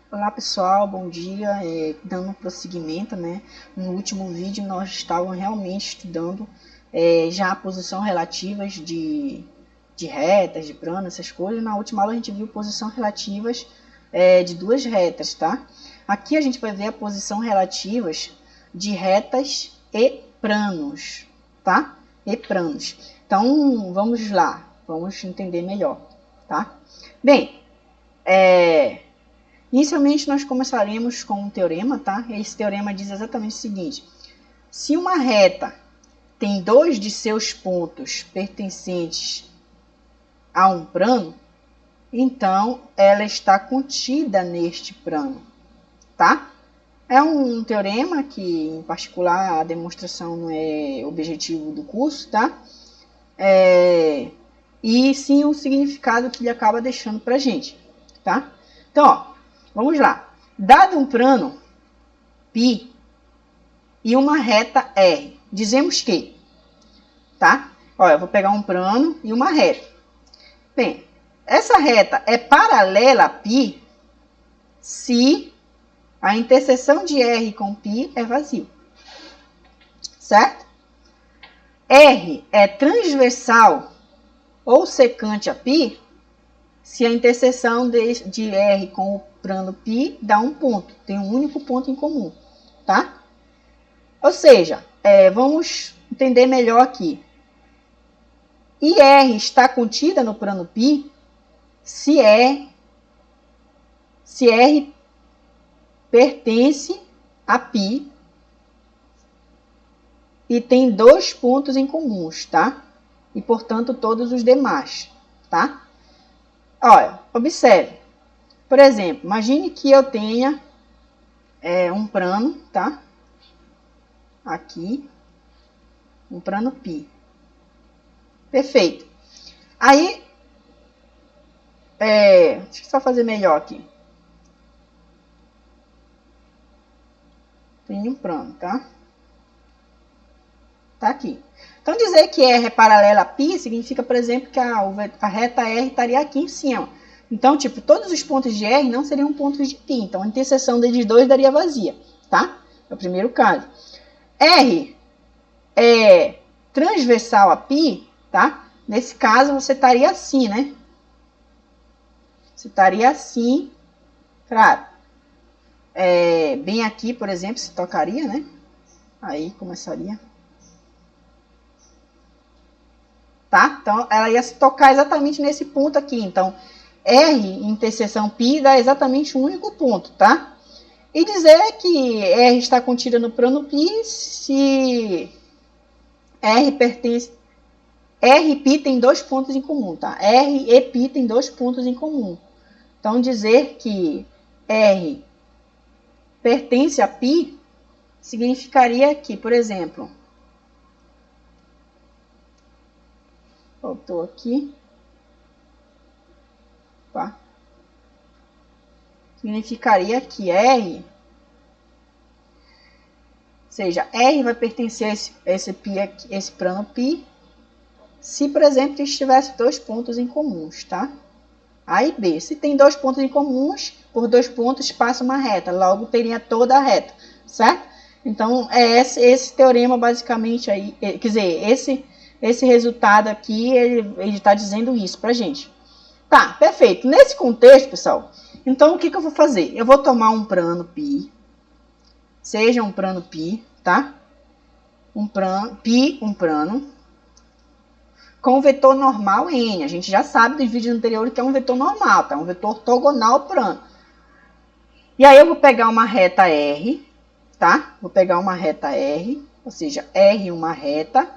Olá pessoal, bom dia. Dando prosseguimento, né? No último vídeo nós estávamos realmente estudando já a posição relativas de retas, de plano, essas coisas. Na última aula a gente viu posição relativas de duas retas, tá? Aqui a gente vai ver a posição relativas de retas e planos, tá? E planos. Então vamos lá, vamos entender melhor, tá? Bem, inicialmente, nós começaremos com um teorema, tá? Esse teorema diz exatamente o seguinte: se uma reta tem dois de seus pontos pertencentes a um plano, então ela está contida neste plano, tá? É um teorema que, em particular, a demonstração não é objetivo do curso, tá? E sim o significado que ele acaba deixando pra gente, tá? Então, ó, vamos lá. Dado um plano π e uma reta R, dizemos que, tá? Olha, eu vou pegar um plano e uma reta. Bem, essa reta é paralela a π se a interseção de R com π é vazio, certo? R é transversal ou secante a π se a interseção de R com o plano π dá um ponto, tem um único ponto em comum, tá? Ou seja, vamos entender melhor aqui. IR está contida no plano π se R pertence a π e tem dois pontos em comuns, tá? E, portanto, todos os demais, tá? Olha, observe. Por exemplo, imagine que eu tenha um plano, tá? Aqui, um plano π. Perfeito. Aí, deixa eu só fazer melhor aqui. Tem um plano, tá? Tá aqui. Então, dizer que R é paralela a π significa, por exemplo, que a reta R estaria aqui em cima. Então, tipo, todos os pontos de R não seriam pontos de π. Então, a interseção deles dois daria vazia, tá? É o primeiro caso. R é transversal a π, tá? Nesse caso, você estaria assim, né? Você estaria assim, claro. Bem aqui, por exemplo, se tocaria, né? Aí começaria. Tá? Então, ela ia se tocar exatamente nesse ponto aqui. Então, R interseção π dá exatamente um único ponto, tá? E dizer que R está contida no plano π se R pertence... R e π tem dois pontos em comum, tá? R e π tem dois pontos em comum. Então, dizer que R pertence a π significaria que, por exemplo... Faltou aqui. Opa. Significaria que R, ou seja, R vai pertencer a esse plano π, se, por exemplo, estivesse dois pontos em comuns, tá? A e B. Se tem dois pontos em comuns, por dois pontos passa uma reta, logo teria toda a reta, certo? Então, é esse teorema basicamente aí, quer dizer, esse resultado aqui, ele está dizendo isso pra gente. Tá, perfeito. Nesse contexto, pessoal, então o que eu vou fazer? Eu vou tomar um plano π, seja um plano π, tá? Um plano, com vetor normal n. A gente já sabe dos vídeos anteriores que é um vetor normal, tá? Um vetor ortogonal plano. E aí eu vou pegar uma reta R, tá? Vou pegar uma reta R, ou seja, R uma reta,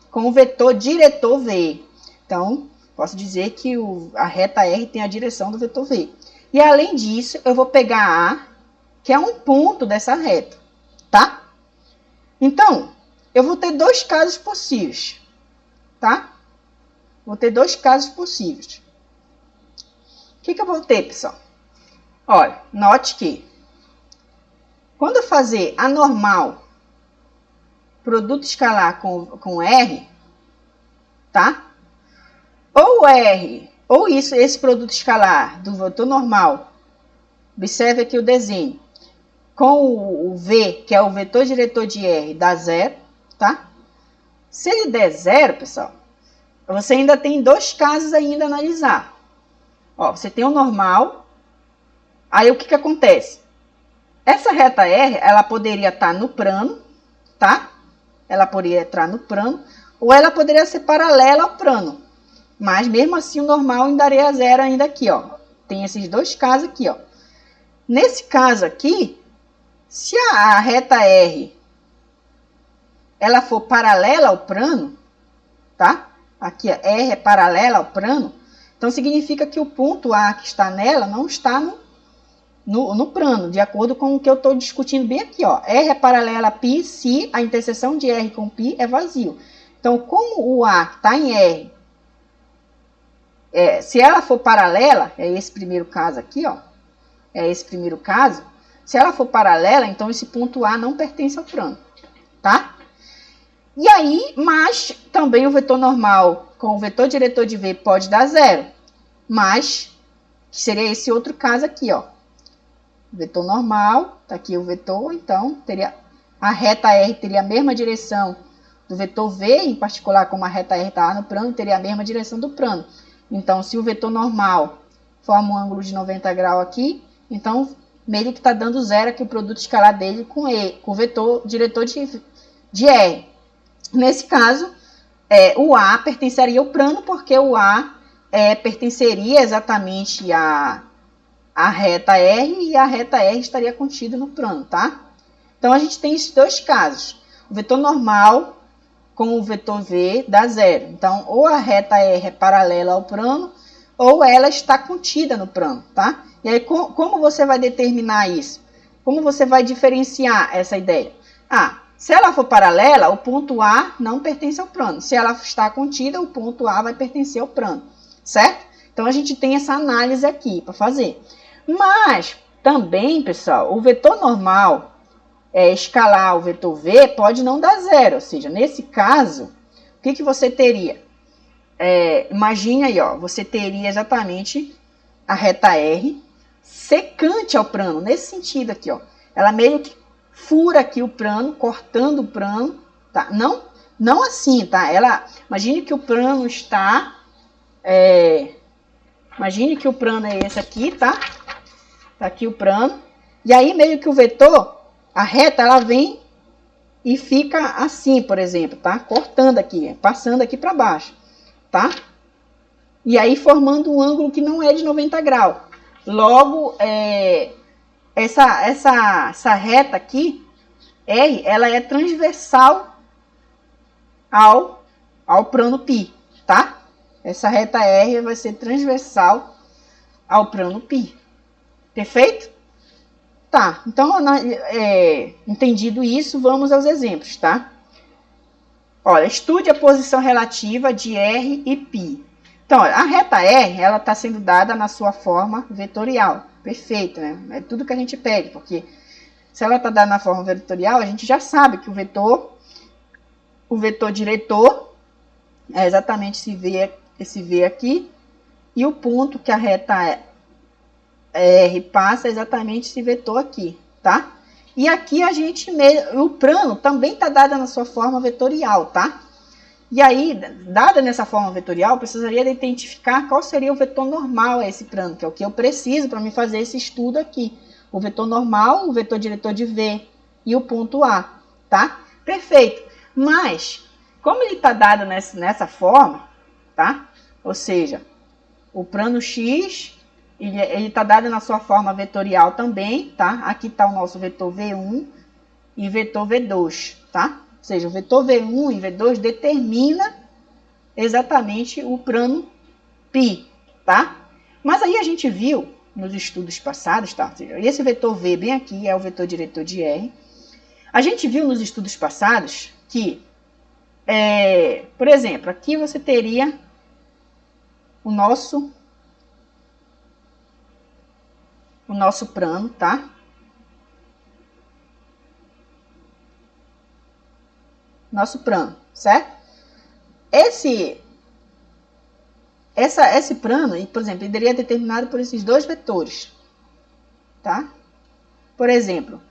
com o vetor diretor V. Então, posso dizer que a reta R tem a direção do vetor V. E além disso, eu vou pegar A, que é um ponto dessa reta, tá? Então, eu vou ter dois casos possíveis, tá? Vou ter dois casos possíveis. O que eu vou ter, pessoal? Olha, note que quando eu fazer a normal produto escalar com R, tá? Ou R, ou esse produto escalar do vetor normal Observe aqui o desenho. Com o V, que é o vetor diretor de R, dá 0, tá? Se ele der 0, pessoal, você ainda tem dois casos ainda a analisar. Ó, você tem o normal, aí o que acontece? Essa reta R, ela poderia estar no plano, tá? Ela poderia entrar no plano, ou ela poderia ser paralela ao plano. Mas mesmo assim o normal ainda daria 0 ainda aqui, ó. Tem esses dois casos aqui, ó. Nesse caso aqui, se a reta R ela for paralela ao plano, tá? Aqui, ó, R é paralela ao plano, então significa que o ponto A que está nela não está no plano, de acordo com o que eu estou discutindo bem aqui, ó. R é paralela a π se a interseção de R com π é vazio. Então, como o A está em R, se ela for paralela, é esse primeiro caso aqui, ó. É esse primeiro caso. Se ela for paralela, então esse ponto A não pertence ao plano, tá? E aí, mas também o vetor normal com o vetor diretor de V pode dar 0. Mas, que seria esse outro caso aqui, ó. Vetor normal, tá aqui o vetor, então teria a reta R teria a mesma direção do vetor V, em particular como a reta R está no plano, teria a mesma direção do plano. Então, se o vetor normal forma um ângulo de 90 graus aqui, então meio que está dando 0 aqui o produto escalar dele com o vetor diretor de R. Nesse caso, o A pertenceria ao plano, porque o A pertenceria exatamente a reta R, e a reta R estaria contida no plano, tá? Então, a gente tem esses dois casos. O vetor normal com o vetor V dá 0. Então, ou a reta R é paralela ao plano, ou ela está contida no plano, tá? E aí, como você vai determinar isso? Como você vai diferenciar essa ideia? Se ela for paralela, o ponto A não pertence ao plano. Se ela está contida, o ponto A vai pertencer ao plano, certo? Então, a gente tem essa análise aqui para fazer. Mas, também, pessoal, o vetor normal escalar o vetor V pode não dar 0. Ou seja, nesse caso, o que você teria? Imagine aí, ó, você teria exatamente a reta R secante ao plano, nesse sentido aqui, ó. Ela meio que fura aqui o plano, cortando o plano, tá? Não assim, tá? Imagine que o plano está... imagine que o plano é esse aqui, tá? Tá aqui o plano. E aí, meio que o vetor, a reta, ela vem e fica assim, por exemplo, tá? Cortando aqui, passando aqui para baixo, tá? E aí, formando um ângulo que não é de 90 graus. Logo, essa reta aqui, R, ela é transversal ao plano π, tá? Essa reta R vai ser transversal ao plano π. Perfeito? Tá, então, entendido isso, vamos aos exemplos, tá? Olha, estude a posição relativa de R e π. Então, olha, a reta R, ela está sendo dada na sua forma vetorial. Perfeito, né? É tudo que a gente pede, porque se ela está dada na forma vetorial, a gente já sabe que o vetor diretor é exatamente esse V aqui, e o ponto que a reta R passa é exatamente esse vetor aqui, tá? E aqui o plano também está dado na sua forma vetorial, tá? E aí, dada nessa forma vetorial, precisaria de identificar qual seria o vetor normal a esse plano, que é o que eu preciso para me fazer esse estudo aqui. O vetor normal, o vetor diretor de V e o ponto A, tá? Perfeito. Mas, como ele está dado nessa forma, tá? Ou seja, o plano X, ele está dado na sua forma vetorial também, tá? Aqui está o nosso vetor V1 e vetor V2, tá? Ou seja, o vetor V1 e V2 determina exatamente o plano π, tá? Mas aí a gente viu nos estudos passados, tá? Ou seja, esse vetor V bem aqui é o vetor diretor de R. A gente viu nos estudos passados que, por exemplo, aqui você teria o nosso plano, tá? Nosso plano, certo? Esse plano, por exemplo, ele seria determinado por esses dois vetores, tá? Por exemplo,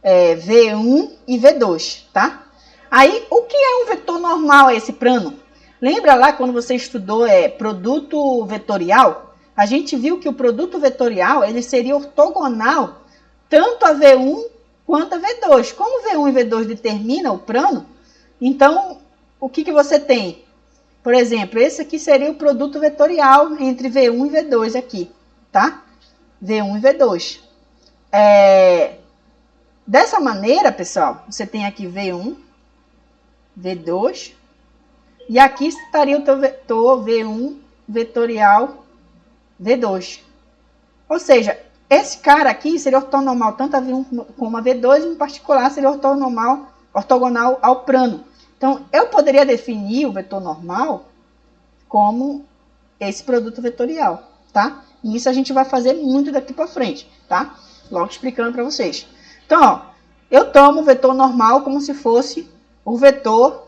V1 e V2, tá? Aí, o que é um vetor normal esse plano? Lembra lá quando você estudou produto vetorial? A gente viu que o produto vetorial ele seria ortogonal tanto a V1 quanto a V2. Como V1 e V2 determinam o plano, então, o que você tem? Por exemplo, esse aqui seria o produto vetorial entre V1 e V2 aqui, tá? V1 e V2. Dessa maneira, pessoal, você tem aqui V1, V2, e aqui estaria o teu vetor V1 vetorial V2. Ou seja, esse cara aqui seria ortonormal tanto a V1 como a V2, em particular seria ortogonal ao plano. Então, eu poderia definir o vetor normal como esse produto vetorial, tá? E isso a gente vai fazer muito daqui para frente, tá? Logo explicando para vocês. Então, ó, eu tomo o vetor normal como se fosse o vetor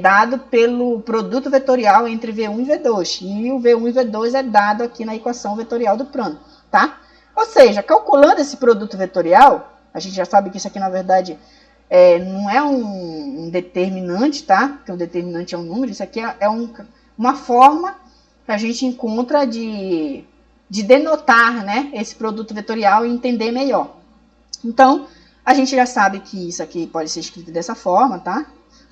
dado pelo produto vetorial entre V1 e V2. E o V1 e V2 é dado aqui na equação vetorial do plano, tá? Ou seja, calculando esse produto vetorial, a gente já sabe que isso aqui, na verdade, não é um determinante, tá? Porque o determinante é um número. Isso aqui é uma forma que a gente encontra de denotar, né, esse produto vetorial e entender melhor. Então, a gente já sabe que isso aqui pode ser escrito dessa forma, tá?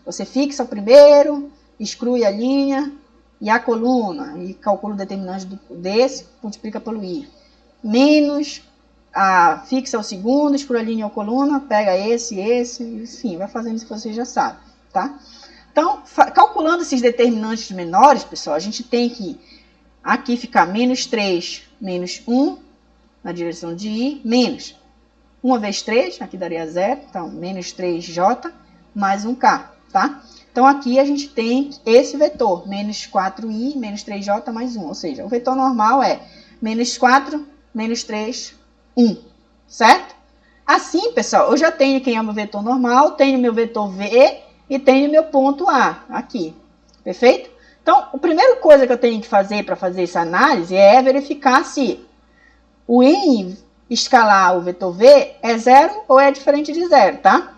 Você fixa o primeiro, exclui a linha e a coluna, e calcula o determinante desse, multiplica pelo i. Menos, fixa o segundo, exclui a linha ou a coluna, pega esse, enfim, vai fazendo isso que você já sabe, tá? Então, calculando esses determinantes menores, pessoal, a gente tem que aqui ficar menos 3, menos 1, na direção de i, menos 1 vezes 3, aqui daria 0, então, menos 3j mais 1k, tá? Então, aqui a gente tem esse vetor, menos 4i, menos 3j mais 1, ou seja, o vetor normal é menos 4, menos 3, 1, certo? Assim, pessoal, eu já tenho quem é o meu vetor normal, tenho meu vetor v e tenho meu ponto A aqui, perfeito? Então, a primeira coisa que eu tenho que fazer para fazer essa análise é verificar se o n escalar o vetor v é 0 ou é diferente de 0, tá?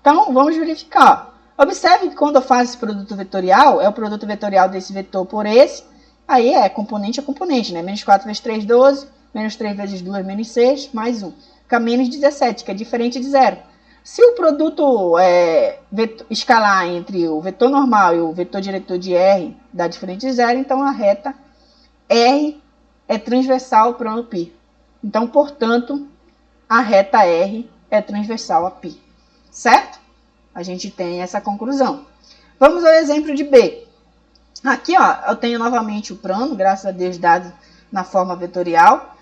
Então, vamos verificar. Observe que quando eu faço esse produto vetorial, é o produto vetorial desse vetor por esse, aí é componente a componente, né? Menos 4 vezes 3, 12, menos 3 vezes 2, menos 6, mais 1. Fica menos 17, que é diferente de 0. Se o produto escalar entre o vetor normal e o vetor diretor de R dá diferente de 0, então a reta R é transversal ao plano π. Então, portanto, a reta R é transversal a π. Certo? A gente tem essa conclusão. Vamos ao exemplo de B. Aqui, ó, eu tenho novamente o plano, graças a Deus, dado na forma vetorial.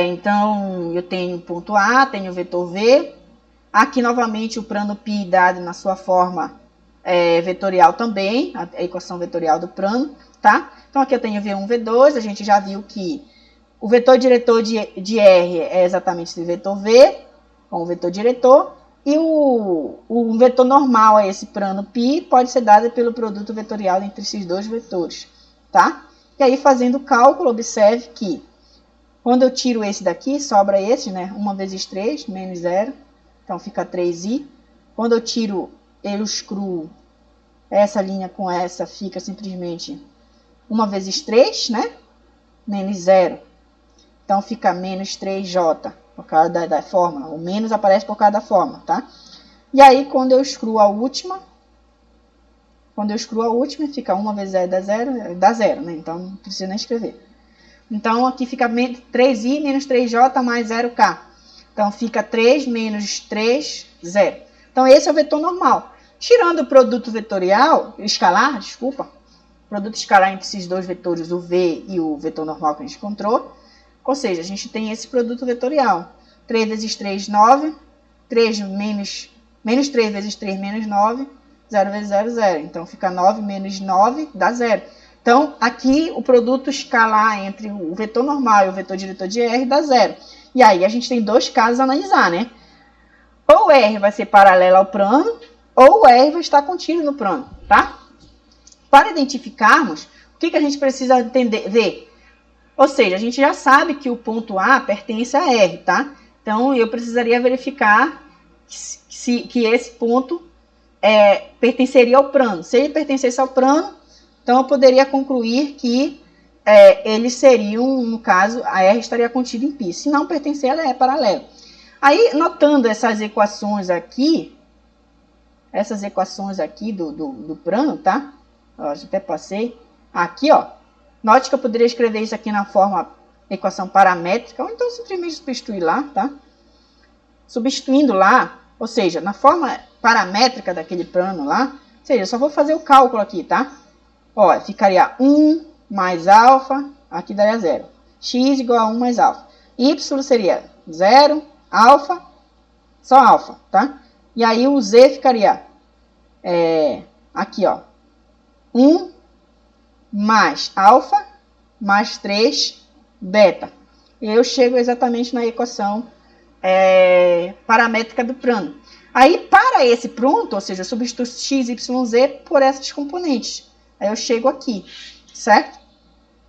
Então, eu tenho o ponto A, tenho o vetor V. Aqui, novamente, o plano π dado na sua forma vetorial também, a equação vetorial do plano, tá? Então, aqui eu tenho V1, V2, a gente já viu que o vetor diretor de R é exatamente esse vetor V, com o vetor diretor, e o vetor normal a esse plano π pode ser dado pelo produto vetorial entre esses dois vetores, tá? E aí, fazendo o cálculo, observe que quando eu tiro esse daqui, sobra esse, né? 1 vezes 3, menos 0. Então, fica 3i. Quando eu tiro, eu excluo essa linha com essa, fica simplesmente 1 vezes 3, né? Menos 0. Então, fica menos 3j, por causa da fórmula. O menos aparece por causa da fórmula, tá? E aí, quando eu excluo a última, fica 1 vezes 0 dá 0, né? Então, não precisa nem escrever. Então, aqui fica 3i menos 3j mais 0k. Então, fica 3 menos 3, 0. Então, esse é o vetor normal. Tirando o produto escalar, produto escalar entre esses dois vetores, o v e o vetor normal que a gente encontrou. Ou seja, a gente tem esse produto vetorial. 3 vezes 3, 9. 3 menos 3 vezes 3, menos 9. 0 vezes 0, 0. Então, fica 9 menos 9, dá 0. Então, aqui, o produto escalar entre o vetor normal e o vetor diretor de R dá 0. E aí, a gente tem dois casos a analisar, né? Ou o R vai ser paralelo ao plano, ou o R vai estar contínuo no plano, tá? Para identificarmos, o que a gente precisa ver? Ou seja, a gente já sabe que o ponto A pertence a R, tá? Então, eu precisaria verificar que esse ponto pertenceria ao plano. Se ele pertencesse ao plano, então eu poderia concluir que eles seriam, no caso, a R estaria contida em π. Se não pertencer, ela é paralelo. Aí, notando essas equações aqui do plano, tá? Ó, já até passei. Aqui, ó. Note que eu poderia escrever isso aqui na forma equação paramétrica, ou então simplesmente substituir lá, tá? Substituindo lá, ou seja, na forma paramétrica daquele plano lá, ou seja, eu só vou fazer o cálculo aqui, tá? Ó, ficaria 1 mais alfa, aqui daria 0. X igual a 1 mais alfa. Y seria 0, alfa, só alfa, tá? E aí o Z ficaria aqui, ó, 1 mais alfa mais 3 beta. E eu chego exatamente na equação paramétrica do plano. Aí, para esse pronto, ou seja, eu substituo x, y, z por essas componentes. Aí eu chego aqui, certo?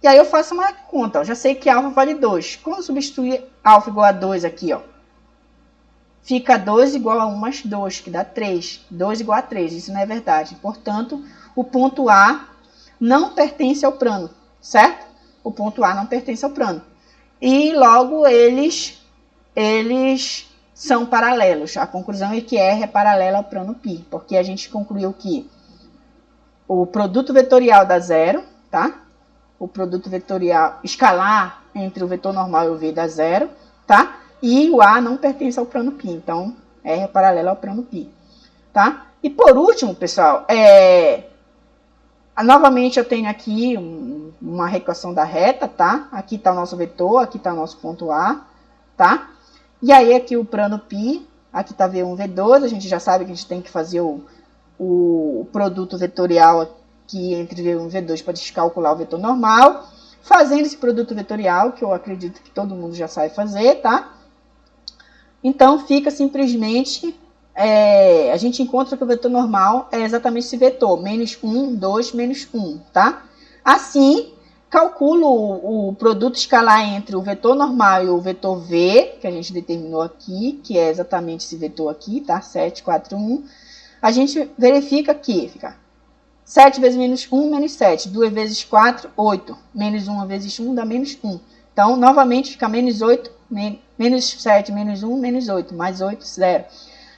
E aí eu faço uma conta. Eu já sei que alfa vale 2. Quando eu substituir alfa igual a 2 aqui, ó, fica 2 igual a 1 mais 2, que dá 3. 2 igual a 3, isso não é verdade. Portanto, o ponto A não pertence ao plano, certo? O ponto A não pertence ao plano. E logo eles são paralelos. A conclusão é que R é paralelo ao plano π, porque a gente concluiu que o produto vetorial dá 0, tá? O produto vetorial escalar entre o vetor normal e o V dá 0, tá? E o A não pertence ao plano π, então R é paralelo ao plano π, tá? E por último, pessoal, novamente eu tenho aqui uma reequação da reta, tá? Aqui está o nosso vetor, aqui está o nosso ponto A, tá? E aí aqui o plano π, aqui está V1, V2, a gente já sabe que a gente tem que fazer o produto vetorial aqui entre V1 e V2 para descalcular o vetor normal. Fazendo esse produto vetorial, que eu acredito que todo mundo já sabe fazer, tá? Então fica simplesmente, a gente encontra que o vetor normal é exatamente esse vetor, menos 1, 2, menos 1, tá? Assim, calculo o produto escalar entre o vetor normal e o vetor V, que a gente determinou aqui, que é exatamente esse vetor aqui, tá? 7, 4, 1. A gente verifica que fica 7 vezes menos 1, menos 7. 2 vezes 4, 8. Menos 1 vezes 1 dá menos 1. Então, novamente, fica menos 8, menos 7, menos 1, menos 8. Mais 8, 0.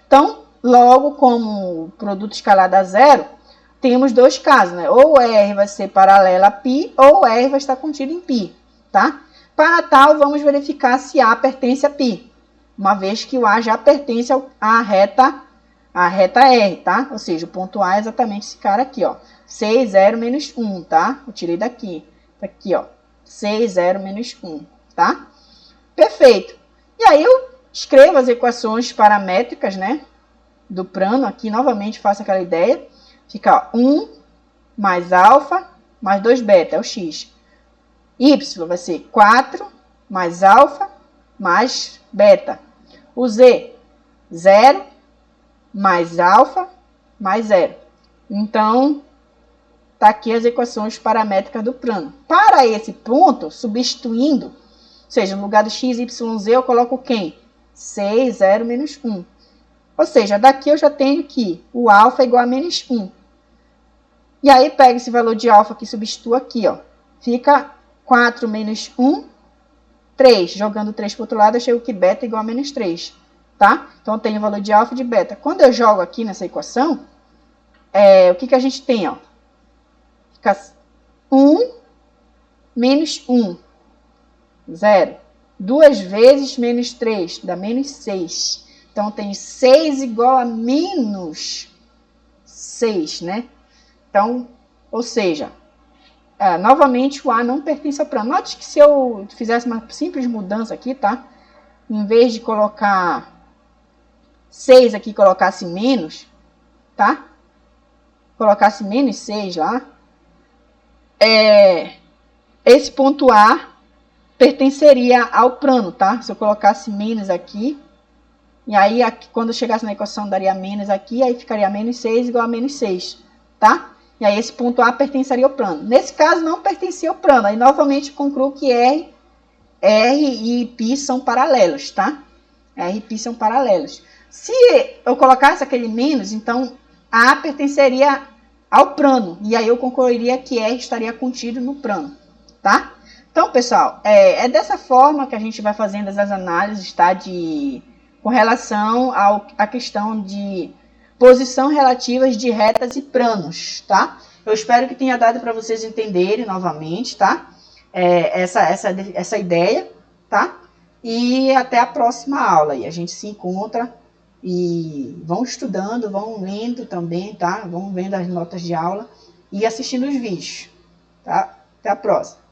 Então, logo, como o produto escalar dá 0, temos dois casos, né? Ou R vai ser paralela a π, ou R vai estar contido em π, tá? Para tal, vamos verificar se A pertence a π, uma vez que o A já pertence à reta R, tá? Ou seja, o ponto A é exatamente esse cara aqui, ó. 6, 0, menos 1, tá? Eu tirei daqui. Aqui, ó. 6, 0, menos 1, tá? Perfeito. E aí eu escrevo as equações paramétricas, né? Do plano. Aqui, novamente, faço aquela ideia. Fica, ó, 1 mais alfa mais 2 beta, é o x. Y vai ser 4 mais alfa mais beta. O z, 0 mais alfa mais 0. Então, tá aqui as equações paramétricas do plano. Para esse ponto, substituindo, ou seja, no lugar do x, y, z, eu coloco quem? 6, 0, menos 1. Ou seja, daqui eu já tenho que o alfa é igual a menos 1. E aí, pego esse valor de alfa que substituo aqui, ó. Fica 4 menos 1, 3. Jogando 3 para o outro lado, eu chego que beta é igual a menos 3. Tá? Então, eu tenho o valor de alfa e de beta. Quando eu jogo aqui nessa equação, o que a gente tem? Ó? Fica 1 menos 1, 0. 2 vezes menos 3, dá menos 6. Então, eu tenho 6 igual a menos 6, né? Então, ou seja, novamente o A não pertence ao plano. Note que se eu fizesse uma simples mudança aqui, tá? Em vez de colocar 6 aqui, colocasse menos, tá? Colocasse menos 6 lá. Esse ponto A pertenceria ao plano, tá? Se eu colocasse menos aqui, e aí aqui, quando eu chegasse na equação daria menos aqui, aí ficaria menos 6 igual a menos 6, tá? E aí esse ponto A pertenceria ao plano. Nesse caso, não pertencia ao plano. Aí, novamente, concluo que R e π são paralelos, tá? R e π são paralelos. Se eu colocasse aquele menos, então A pertenceria ao plano. E aí eu concluiria que R estaria contido no plano, tá? Então, pessoal, é dessa forma que a gente vai fazendo as análises, tá? Com relação à questão de posição relativas de retas e planos, tá? Eu espero que tenha dado para vocês entenderem novamente, tá? Essa ideia, tá? E até a próxima aula. E a gente se encontra e vão estudando, vão lendo também, tá? Vão vendo as notas de aula e assistindo os vídeos, tá? Até a próxima.